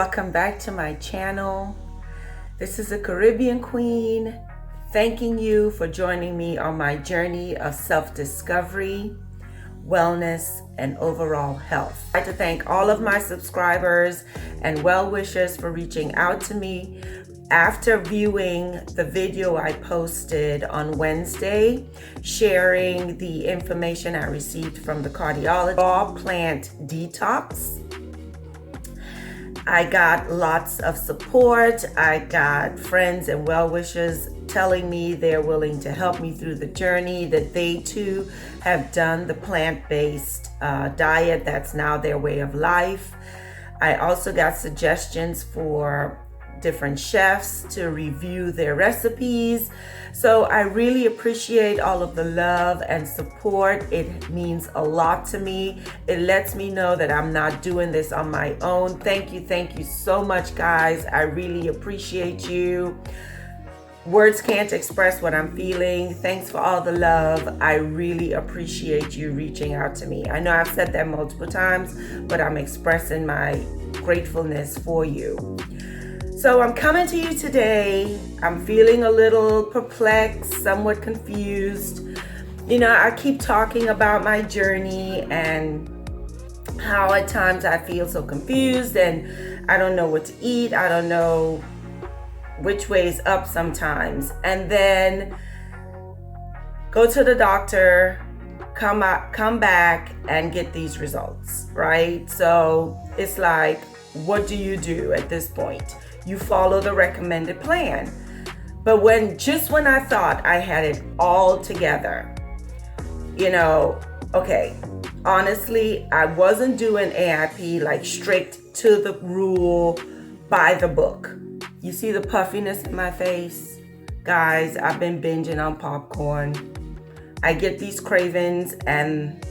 welcome back to my channel. This is the Caribbean Queen, thanking you for joining me on my journey of self-discovery, wellness, and overall health. I'd like to thank all of my subscribers and well-wishers for reaching out to me after viewing the video I posted on Wednesday, sharing the information I received from the cardiologist, Raw Plant Detox. I got lots of support. I got friends and well-wishers telling me they're willing to help me through the journey, that they too have done the plant-based diet. That's now their way of life. I also got suggestions for different chefs to review their recipes. So I really appreciate all of the love and support. It means a lot to me. It lets me know that I'm not doing this on my own. Thank you so much, guys. I really appreciate you. Words can't express what I'm feeling. Thanks for all the love. I really appreciate you reaching out to me. I know I've said that multiple times, but I'm expressing my gratefulness for you. So I'm coming to you today. I'm feeling a little perplexed, somewhat confused. You know, I keep talking about my journey and how at times I feel so confused and I don't know what to eat. I don't know which way is up sometimes. And then go to the doctor, come back and get these results, right? So it's like, what do you do at this point? You follow the recommended plan. But when I thought I had it all together, you know, okay, honestly, I wasn't doing AIP like strict to the rule, by the book. You see the puffiness in my face? Guys, I've been binging on popcorn. I get these cravings and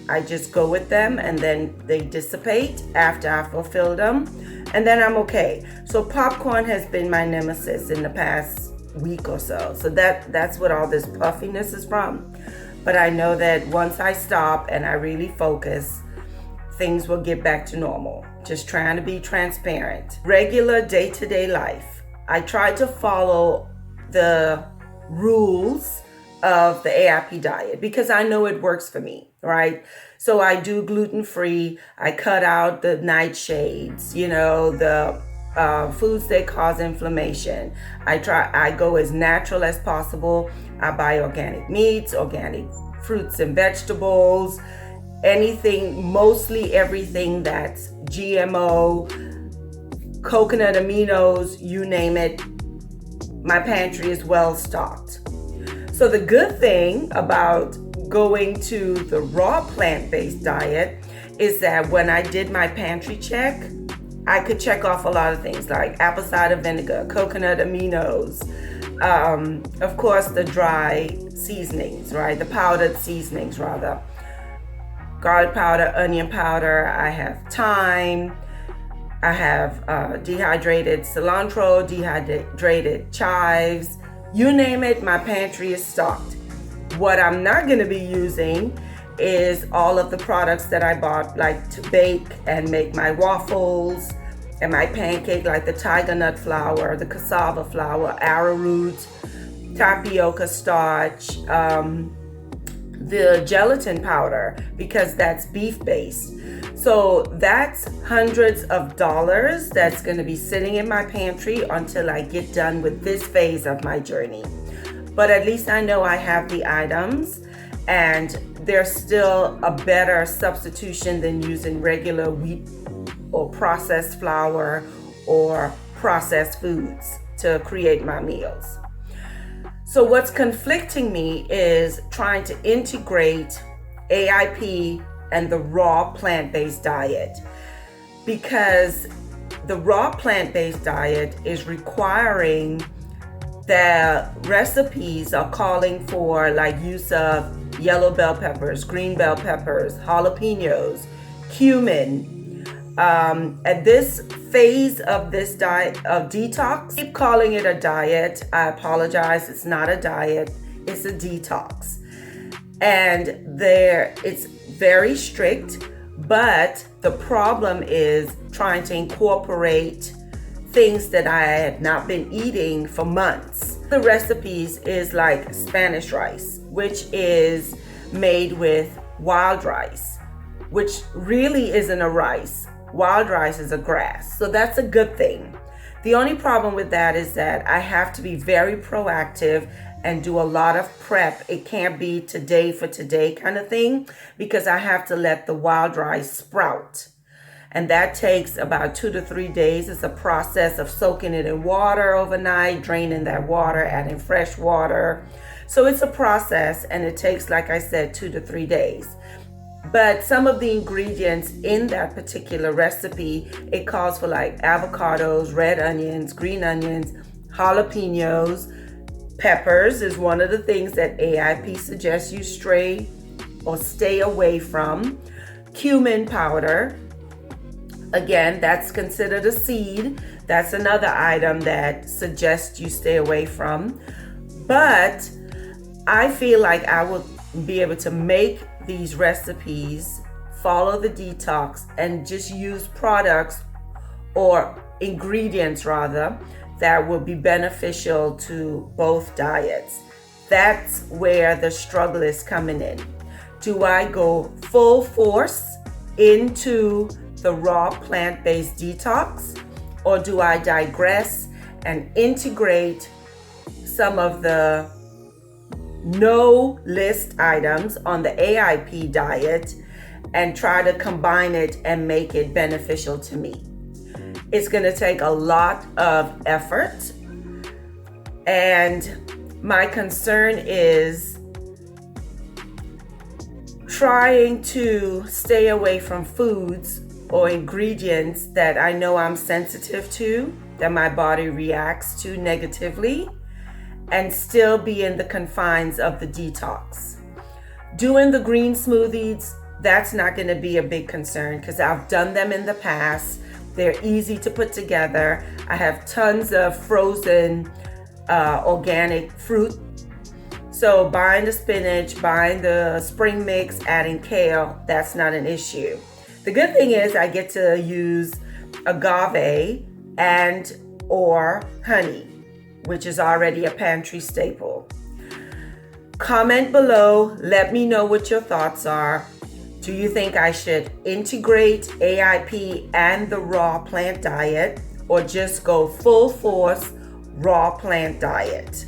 I just go with them and then they dissipate after I fulfill them. And then I'm okay. So popcorn has been my nemesis in the past week or so. So that's what all this puffiness is from. But I know that once I stop and I really focus, things will get back to normal. Just trying to be transparent. Regular day-to-day life. I try to follow the rules of the AIP diet because I know it works for me, right? So I do gluten-free. I cut out the nightshades, you know, the foods that cause inflammation. I go as natural as possible. I buy organic meats, organic fruits and vegetables, mostly everything that's GMO, coconut aminos, you name it. My pantry is well stocked. So the good thing about going to the raw plant-based diet is that when I did my pantry check, I could check off a lot of things like apple cider vinegar, coconut aminos, of course the dry seasonings, right? The powdered seasonings rather. Garlic powder, onion powder, I have thyme, I have dehydrated cilantro, dehydrated chives, you name it, my pantry is stocked. What I'm not going to be using is all of the products that I bought, like to bake and make my waffles and my pancake, like the tiger nut flour, the cassava flour, arrowroot, tapioca starch, the gelatin powder, because that's beef-based. So that's hundreds of dollars that's going to be sitting in my pantry until I get done with this phase of my journey. But at least I know I have the items and they're still a better substitution than using regular wheat or processed flour or processed foods to create my meals. So what's conflicting me is trying to integrate AIP and the raw plant-based diet, because the raw plant-based diet is requiring the recipes are calling for like use of yellow bell peppers, green bell peppers, jalapenos, cumin. At this phase of this diet of detox, I keep calling it a diet. I apologize. It's not a diet. It's a detox. And it's very strict, but the problem is trying to incorporate things that I had not been eating for months. The recipes is like Spanish rice, which is made with wild rice, which really isn't a rice. Wild rice is a grass, so that's a good thing. The only problem with that is that I have to be very proactive and do a lot of prep. It can't be today for today kind of thing, because I have to let the wild rice sprout. And that takes about 2 to 3 days. It's a process of soaking it in water overnight, draining that water, adding fresh water. So it's a process, and it takes, like I said, 2 to 3 days. But some of the ingredients in that particular recipe, it calls for like avocados, red onions, green onions, jalapenos, peppers is one of the things that AIP suggests you stay away from. Cumin powder, again, that's considered a seed. That's another item that suggests you stay away from. But I feel like I will be able to make these recipes, follow the detox, and just use products or ingredients rather that will be beneficial to both diets. That's where the struggle is coming in. Do I go full force into the raw plant-based detox, or do I digress and integrate some of the no list items on the AIP diet and try to combine it and make it beneficial to me? It's going to take a lot of effort, and my concern is trying to stay away from foods or ingredients that I know I'm sensitive to, that my body reacts to negatively, and still be in the confines of the detox. Doing the green smoothies, that's not going to be a big concern because I've done them in the past. They're easy to put together. I have tons of frozen organic fruit. So buying the spinach, buying the spring mix, adding kale, that's not an issue. The good thing is I get to use agave and or honey, which is already a pantry staple. Comment below, let me know what your thoughts are. Do you think I should integrate AIP and the raw plant diet, or just go full force raw plant diet?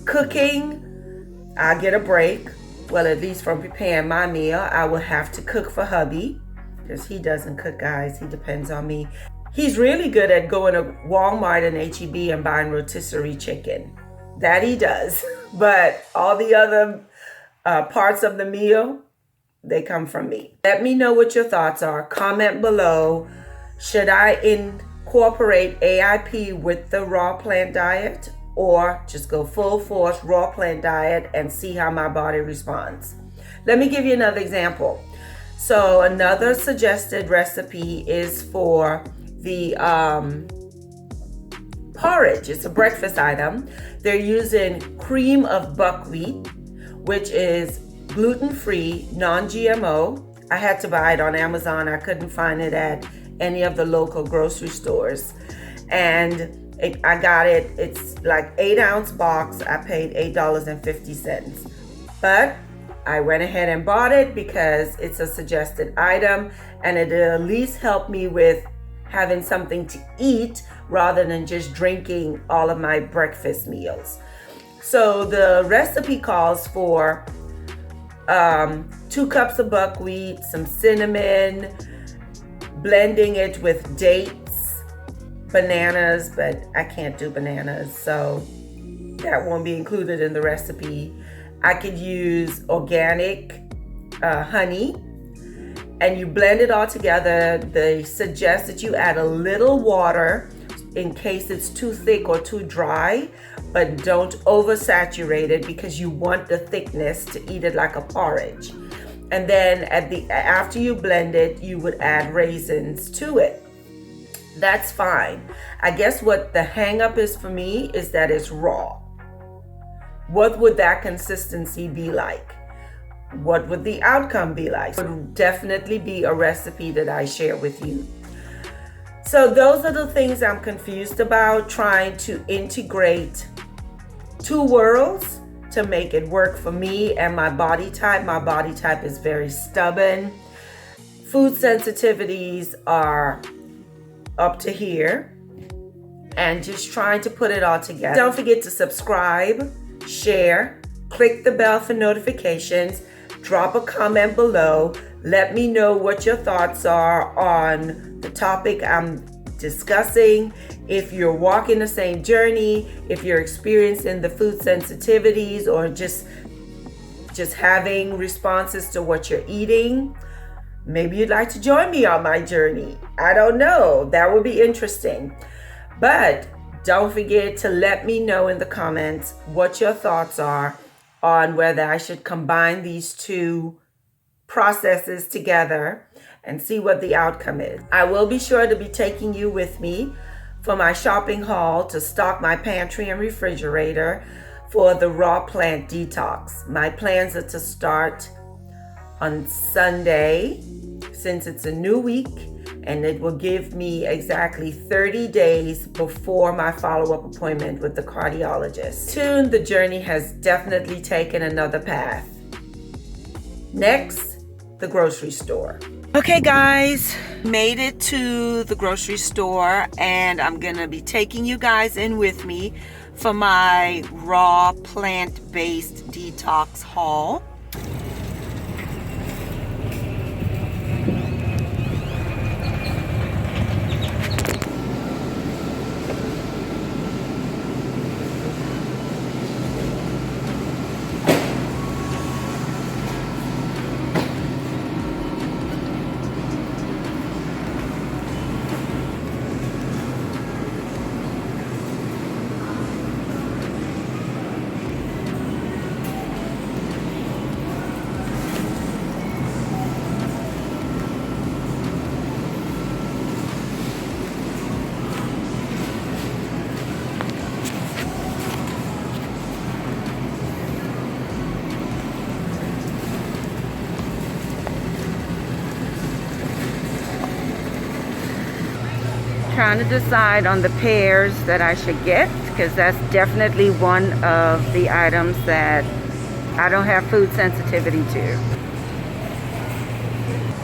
Cooking, I get a break. Well, at least from preparing my meal. I will have to cook for hubby because he doesn't cook, guys. He depends on me. He's really good at going to Walmart and H-E-B and buying rotisserie chicken. That he does. But all the other parts of the meal, they come from me. Let me know what your thoughts are. Comment below. Should I incorporate AIP with the raw plant diet, or just go full force raw plant diet and see how my body responds? Let me give you another example. So another suggested recipe is for the porridge. It's a breakfast item. They're using cream of buckwheat, which is gluten-free, non-GMO. I had to buy it on Amazon. I couldn't find it at any of the local grocery stores. And I got it. It's like 8-ounce box. I paid $8.50. But I went ahead and bought it because it's a suggested item, and it'll at least help me with having something to eat rather than just drinking all of my breakfast meals. So the recipe calls for 2 cups of buckwheat, some cinnamon, blending it with dates, bananas, but I can't do bananas, so that won't be included in the recipe. I could use organic honey, and you blend it all together. They suggest that you add a little water in case it's too thick or too dry, but don't oversaturate it because you want the thickness to eat it like a porridge. And then after you blend it, you would add raisins to it. That's fine. I guess what the hang up is for me is that it's raw. What would that consistency be like? What would the outcome be like? It would definitely be a recipe that I share with you. So those are the things I'm confused about, trying to integrate two worlds to make it work for me and my body type. My body type is very stubborn. Food sensitivities are up to here, and just trying to put it all together. Don't forget to subscribe, share, click the bell for notifications, drop a comment below. Let me know what your thoughts are on the topic I'm discussing. If you're walking the same journey, if you're experiencing the food sensitivities, or just having responses to what you're eating. Maybe you'd like to join me on my journey. I don't know. That would be interesting. But don't forget to let me know in the comments what your thoughts are on whether I should combine these two processes together and see what the outcome is. I will be sure to be taking you with me for my shopping haul to stock my pantry and refrigerator for the Raw Plant Detox. My plans are to start on Sunday, since it's a new week, and it will give me exactly 30 days before my follow-up appointment with the cardiologist. Soon, the journey has definitely taken another path. Next, the grocery store. Okay guys, made it to the grocery store, and I'm gonna be taking you guys in with me for my raw plant-based detox haul. Trying to decide on the pears that I should get, because that's definitely one of the items that I don't have food sensitivity to.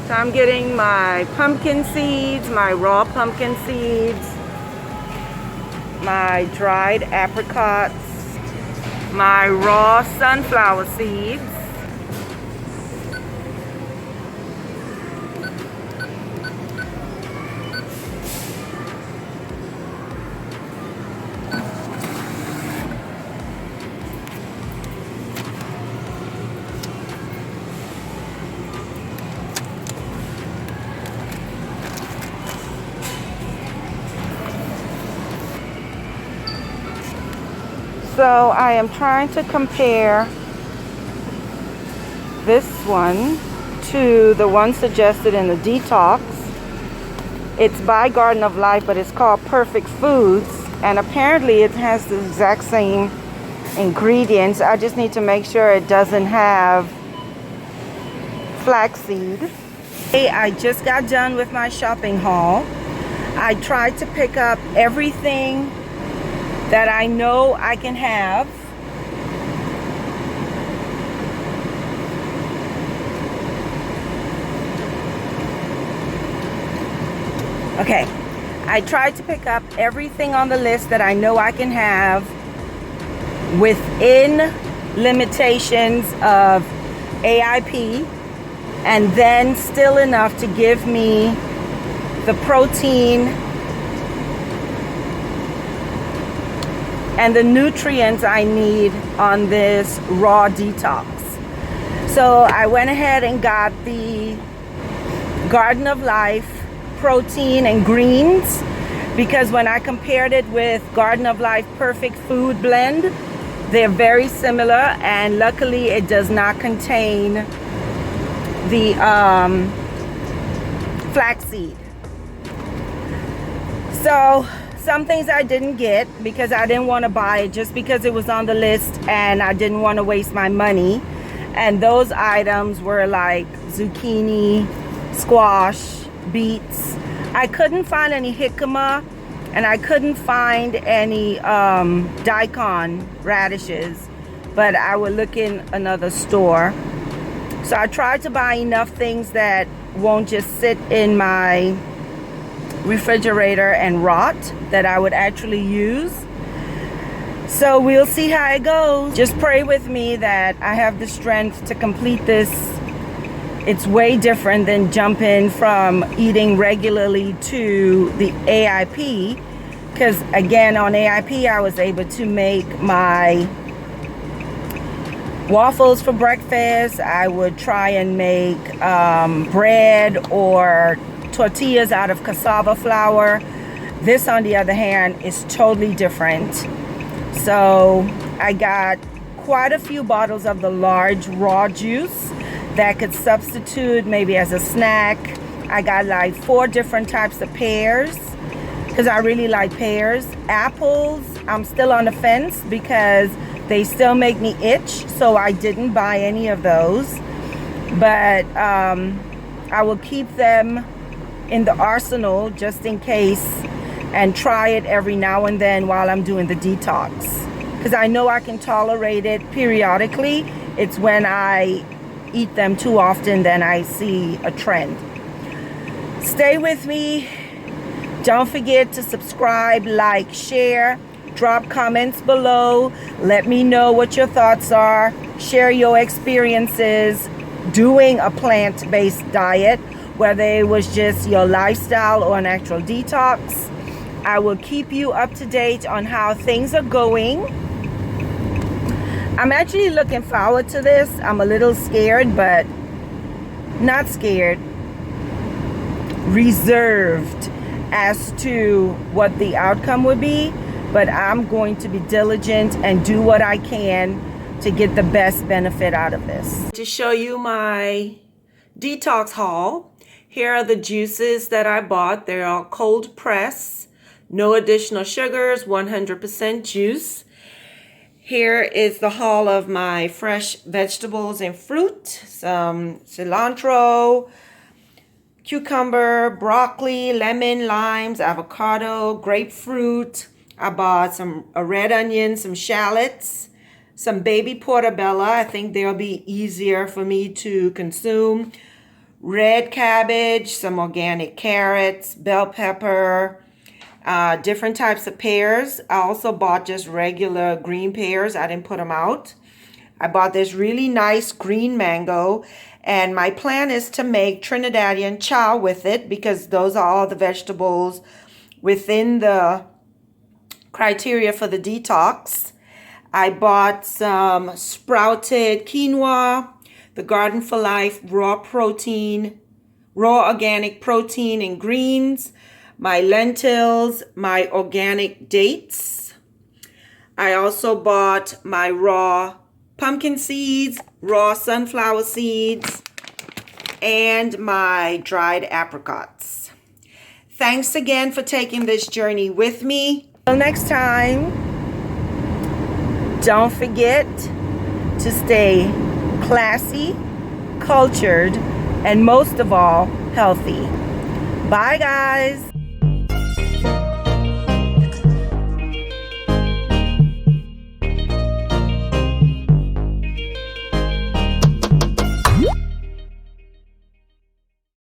So I'm getting my pumpkin seeds, my raw pumpkin seeds, my dried apricots, my raw sunflower seeds, so I am trying to compare this one to the one suggested in the detox. It's by Garden of Life, but it's called Perfect Foods, and apparently it has the exact same ingredients. I just need to make sure it doesn't have flaxseed. Hey, I just got done with my shopping haul. I tried to pick up everything that I know I can have. Okay, I tried to pick up everything on the list that I know I can have within limitations of AIP, and then still enough to give me the protein and the nutrients I need on this raw detox. So I went ahead and got the Garden of Life protein and greens, because when I compared it with Garden of Life Perfect Food Blend, they're very similar, and luckily it does not contain the flaxseed. So some things I didn't get because I didn't want to buy it just because it was on the list and I didn't want to waste my money. And those items were like zucchini, squash, beets, I couldn't find any jicama, and I couldn't find any daikon radishes, but I would look in another store. So I tried to buy enough things that won't just sit in my refrigerator and rot, that I would actually use. So we'll see how it goes. Just pray with me that I have the strength to complete this. It's way different than jumping from eating regularly to the AIP, because again, on AIP I was able to make my waffles for breakfast. I would try and make bread or tortillas out of cassava flour. This, on the other hand, is totally different. So I got quite a few bottles of the large raw juice that could substitute maybe as a snack. I got like 4 different types of pears because I really like pears. Apples, I'm still on the fence because they still make me itch, so I didn't buy any of those. But I will keep them in the arsenal just in case, and try it every now and then while I'm doing the detox, because I know I can tolerate it periodically. It's when I eat them too often then I see a trend. Stay with me. Don't forget to subscribe, like, share, drop comments below. Let me know what your thoughts are. Share your experiences doing a plant-based diet, whether it was just your lifestyle or an actual detox. I will keep you up to date on how things are going. I'm actually looking forward to this. I'm a little scared, but not scared. Reserved as to what the outcome would be, but I'm going to be diligent and do what I can to get the best benefit out of this. To show you my detox haul, here are the juices that I bought. They're all cold press, no additional sugars, 100% juice. Here is the haul of my fresh vegetables and fruit, some cilantro, cucumber, broccoli, lemon, limes, avocado, grapefruit. I bought a red onion, some shallots, some baby portobello. I think they'll be easier for me to consume. Red cabbage, some organic carrots, bell pepper, different types of pears. I also bought just regular green pears. I didn't put them out. I bought this really nice green mango, and my plan is to make Trinidadian chow with it because those are all the vegetables within the criteria for the detox. I bought some sprouted quinoa, the Garden for Life raw organic protein and greens, my lentils, my organic dates. I also bought my raw pumpkin seeds, raw sunflower seeds, and my dried apricots. Thanks again for taking this journey with me. Until next time, don't forget to stay classy, cultured, and most of all, healthy. Bye, guys.